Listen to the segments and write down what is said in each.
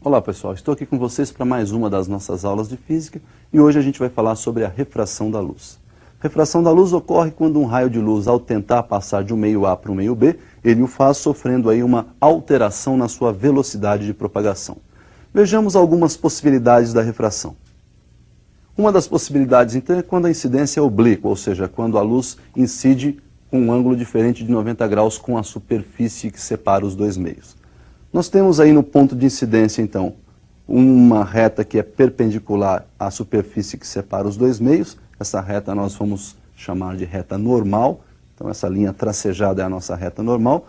Olá pessoal, estou aqui com vocês para mais uma das nossas aulas de física e hoje a gente vai falar sobre a refração da luz. Refração da luz ocorre quando um raio de luz, ao tentar passar de um meio A para um meio B, ele o faz sofrendo aí uma alteração na sua velocidade de propagação. Vejamos algumas possibilidades da refração. Uma das possibilidades então é quando a incidência é oblíqua, ou seja, quando a luz incide com um ângulo diferente de 90 graus com a superfície que separa os dois meios. Nós temos aí no ponto de incidência, então, uma reta que é perpendicular à superfície que separa os dois meios. Essa reta nós vamos chamar de reta normal. Então, essa linha tracejada é a nossa reta normal.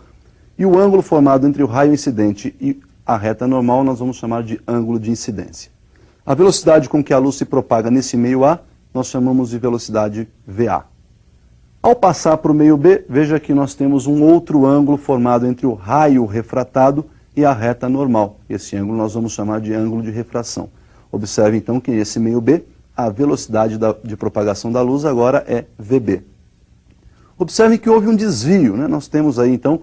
E o ângulo formado entre o raio incidente e a reta normal nós vamos chamar de ângulo de incidência. A velocidade com que a luz se propaga nesse meio A, nós chamamos de velocidade VA. Ao passar para o meio B, veja que nós temos um outro ângulo formado entre o raio refratado e a reta normal. Esse ângulo nós vamos chamar de ângulo de refração. Observe então que nesse meio B, a velocidade de propagação da luz agora é VB. Observe que houve um desvio, né? Nós temos aí então,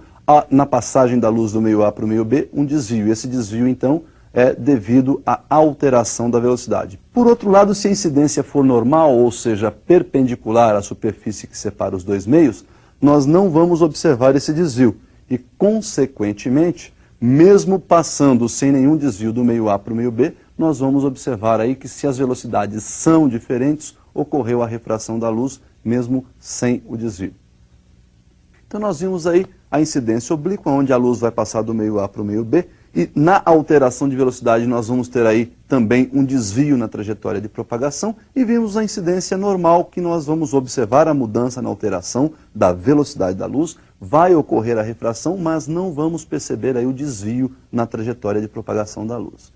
na passagem da luz do meio A para o meio B, um desvio. Esse desvio então é devido à alteração da velocidade. Por outro lado, se a incidência for normal, ou seja, perpendicular à superfície que separa os dois meios, nós não vamos observar esse desvio. E, consequentemente, mesmo passando sem nenhum desvio do meio A para o meio B, nós vamos observar aí que se as velocidades são diferentes, ocorreu a refração da luz, mesmo sem o desvio. Então nós vimos aí a incidência oblíqua, onde a luz vai passar do meio A para o meio B, e na alteração de velocidade nós vamos ter aí também um desvio na trajetória de propagação, e vimos a incidência normal, que nós vamos observar a mudança na alteração da velocidade da luz, vai ocorrer a refração, mas não vamos perceber aí o desvio na trajetória de propagação da luz.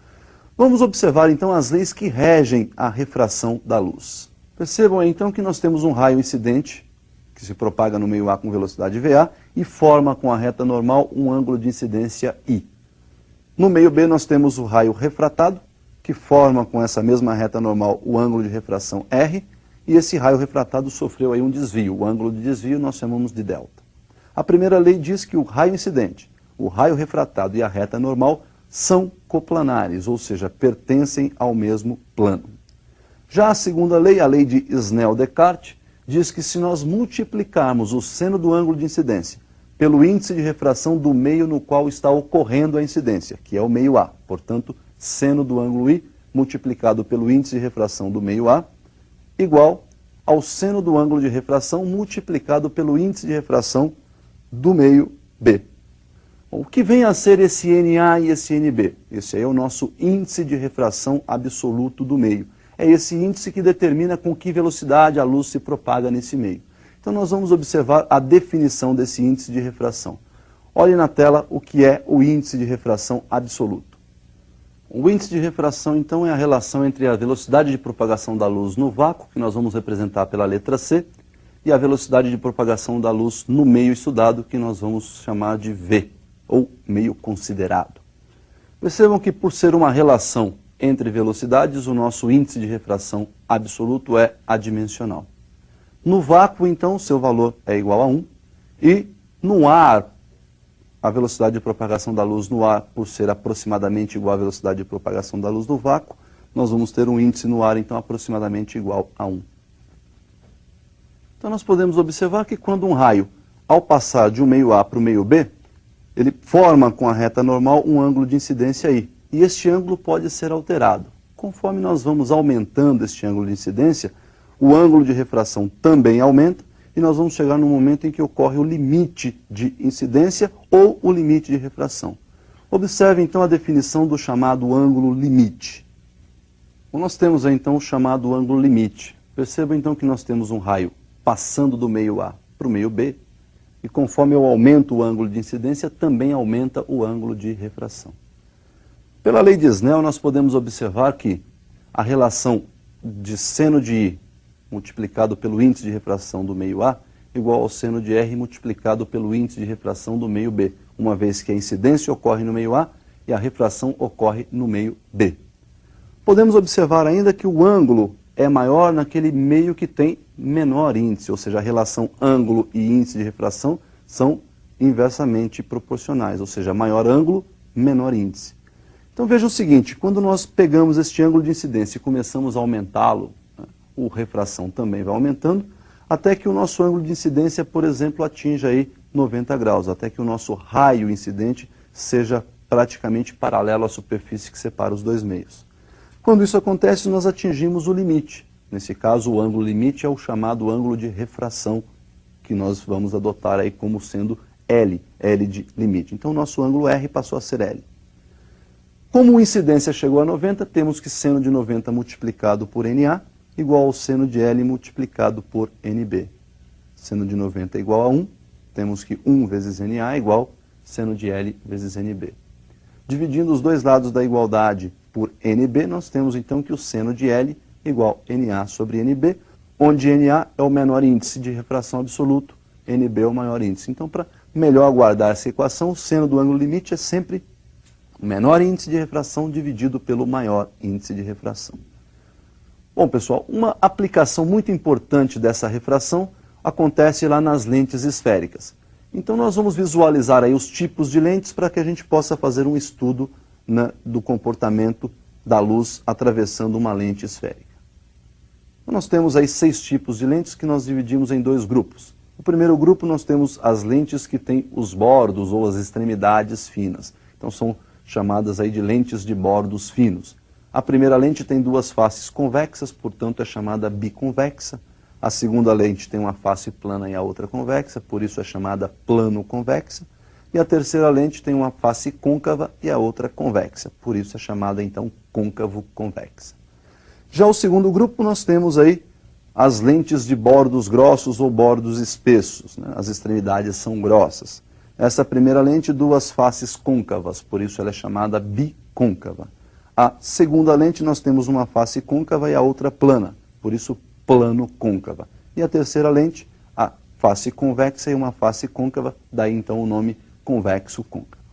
Vamos observar então as leis que regem a refração da luz. Percebam aí, então que nós temos um raio incidente, que se propaga no meio A com velocidade VA, e forma com a reta normal um ângulo de incidência I. No meio B nós temos o raio refratado, que forma com essa mesma reta normal o ângulo de refração R, e esse raio refratado sofreu aí um desvio. O ângulo de desvio nós chamamos de delta. A primeira lei diz que o raio incidente, o raio refratado e a reta normal são coplanares, ou seja, pertencem ao mesmo plano. Já a segunda lei, a lei de Snell-Descartes, diz que se nós multiplicarmos o seno do ângulo de incidência pelo índice de refração do meio no qual está ocorrendo a incidência, que é o meio A. Portanto, seno do ângulo I multiplicado pelo índice de refração do meio A, igual ao seno do ângulo de refração multiplicado pelo índice de refração do meio B. Bom, o que vem a ser esse NA e esse NB? Esse aí é o nosso índice de refração absoluto do meio. É esse índice que determina com que velocidade a luz se propaga nesse meio. Então nós vamos observar a definição desse índice de refração. Olhe na tela o que é o índice de refração absoluto. O índice de refração, então, é a relação entre a velocidade de propagação da luz no vácuo, que nós vamos representar pela letra C, e a velocidade de propagação da luz no meio estudado, que nós vamos chamar de V, ou meio considerado. Percebam que, por ser uma relação entre velocidades, o nosso índice de refração absoluto é adimensional. No vácuo, então, seu valor é igual a 1, e no ar, a velocidade de propagação da luz no ar, por ser aproximadamente igual à velocidade de propagação da luz no vácuo, nós vamos ter um índice no ar, então, aproximadamente igual a 1. Então, nós podemos observar que quando um raio, ao passar de um meio A para o meio B, ele forma com a reta normal um ângulo de incidência I. E este ângulo pode ser alterado. Conforme nós vamos aumentando este ângulo de incidência, o ângulo de refração também aumenta, e nós vamos chegar no momento em que ocorre o limite de incidência ou o limite de refração. Observe então a definição do chamado ângulo limite. Bom, nós temos aí, então o chamado ângulo limite. Perceba então que nós temos um raio passando do meio A para o meio B, e conforme eu aumento o ângulo de incidência, também aumenta o ângulo de refração. Pela lei de Snell, nós podemos observar que a relação de seno de I multiplicado pelo índice de refração do meio A igual ao seno de R multiplicado pelo índice de refração do meio B, uma vez que a incidência ocorre no meio A e a refração ocorre no meio B. Podemos observar ainda que o ângulo é maior naquele meio que tem menor índice, ou seja, a relação ângulo e índice de refração são inversamente proporcionais, ou seja, maior ângulo, menor índice. Então veja o seguinte, quando nós pegamos este ângulo de incidência e começamos a aumentá-lo, né, a refração também vai aumentando, até que o nosso ângulo de incidência, por exemplo, atinja aí 90 graus, até que o nosso raio incidente seja praticamente paralelo à superfície que separa os dois meios. Quando isso acontece, nós atingimos o limite. Nesse caso, o ângulo limite é o chamado ângulo de refração, que nós vamos adotar aí como sendo L, L de limite. Então, o nosso ângulo R passou a ser L. Como a incidência chegou a 90, temos que seno de 90 multiplicado por NA igual ao seno de L multiplicado por NB. Seno de 90 é igual a 1, temos que 1 vezes NA é igual seno de L vezes NB. Dividindo os dois lados da igualdade por NB, nós temos então que o seno de L igual NA sobre NB, onde NA é o menor índice de refração absoluto, NB é o maior índice. Então, para melhor guardar essa equação, o seno do ângulo limite é sempre o menor índice de refração dividido pelo maior índice de refração. Bom, pessoal, uma aplicação muito importante dessa refração acontece lá nas lentes esféricas. Então, nós vamos visualizar aí os tipos de lentes para que a gente possa fazer um estudo do comportamento da luz atravessando uma lente esférica. Então, nós temos aí 6 tipos de lentes que nós dividimos em 2 grupos. No primeiro grupo, nós temos as lentes que têm os bordos ou as extremidades finas. Então, são chamadas aí de lentes de bordos finos. A primeira lente tem 2 faces convexas, portanto é chamada biconvexa. A segunda lente tem uma face plana e a outra convexa, por isso é chamada plano-convexa. E a terceira lente tem uma face côncava e a outra convexa, por isso é chamada então côncavo-convexa. Já o segundo grupo nós temos aí as lentes de bordos grossos ou bordos espessos, né? As extremidades são grossas. Essa primeira lente, 2 faces côncavas, por isso ela é chamada bicôncava. A segunda lente nós temos uma face côncava e a outra plana, por isso plano-côncava. E a terceira lente, a face convexa e uma face côncava, daí então o nome convexo-côncavo.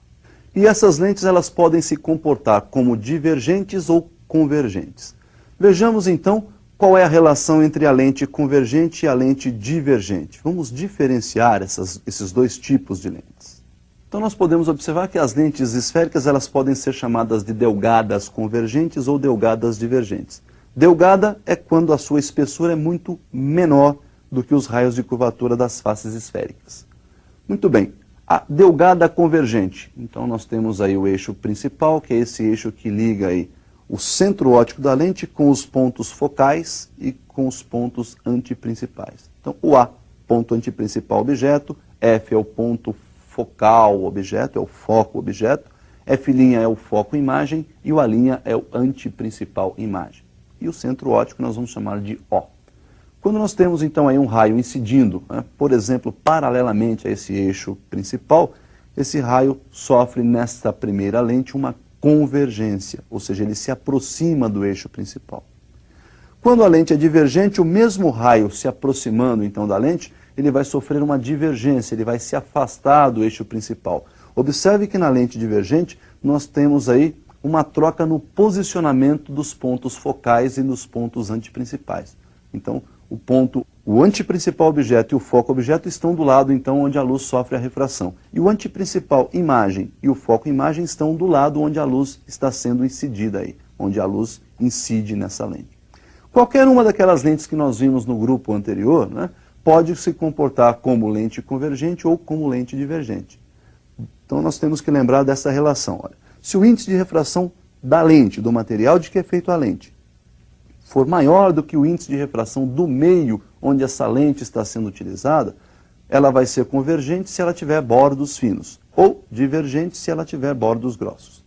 E essas lentes elas podem se comportar como divergentes ou convergentes. Vejamos então qual é a relação entre a lente convergente e a lente divergente. Vamos diferenciar esses 2 tipos de lentes. Então nós podemos observar que as lentes esféricas elas podem ser chamadas de delgadas convergentes ou delgadas divergentes. Delgada é quando a sua espessura é muito menor do que os raios de curvatura das faces esféricas. Muito bem, a delgada convergente. Então nós temos aí o eixo principal, que é esse eixo que liga aí o centro óptico da lente com os pontos focais e com os pontos antiprincipais. Então o A, ponto antiprincipal objeto, F é o ponto focal objeto, é o foco objeto, F' é o foco imagem e o A' é o antiprincipal imagem. E o centro óptico nós vamos chamar de O. Quando nós temos então aí um raio incidindo, né, por exemplo, paralelamente a esse eixo principal, esse raio sofre nesta primeira lente uma convergência, ou seja, ele se aproxima do eixo principal. Quando a lente é divergente, o mesmo raio se aproximando então da lente, ele vai sofrer uma divergência, ele vai se afastar do eixo principal. Observe que na lente divergente nós temos aí uma troca no posicionamento dos pontos focais e dos pontos antiprincipais. Então, o antiprincipal objeto e o foco objeto estão do lado então onde a luz sofre a refração. E o antiprincipal imagem e o foco imagem estão do lado onde a luz está sendo incidida aí, onde a luz incide nessa lente. Qualquer uma daquelas lentes que nós vimos no grupo anterior, né, pode se comportar como lente convergente ou como lente divergente. Então nós temos que lembrar dessa relação. Olha, se o índice de refração da lente, do material de que é feita a lente, for maior do que o índice de refração do meio onde essa lente está sendo utilizada, ela vai ser convergente se ela tiver bordos finos, ou divergente se ela tiver bordos grossos.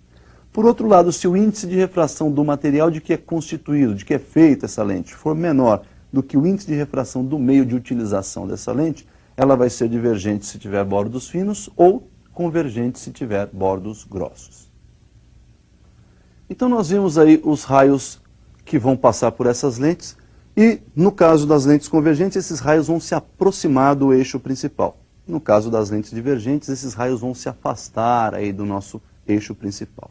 Por outro lado, se o índice de refração do material de que é constituído, de que é feita essa lente, for menor do que o índice de refração do meio de utilização dessa lente, ela vai ser divergente se tiver bordos finos ou convergente se tiver bordos grossos. Então nós vimos aí os raios que vão passar por essas lentes e, no caso das lentes convergentes, esses raios vão se aproximar do eixo principal. No caso das lentes divergentes, esses raios vão se afastar aí do nosso eixo principal.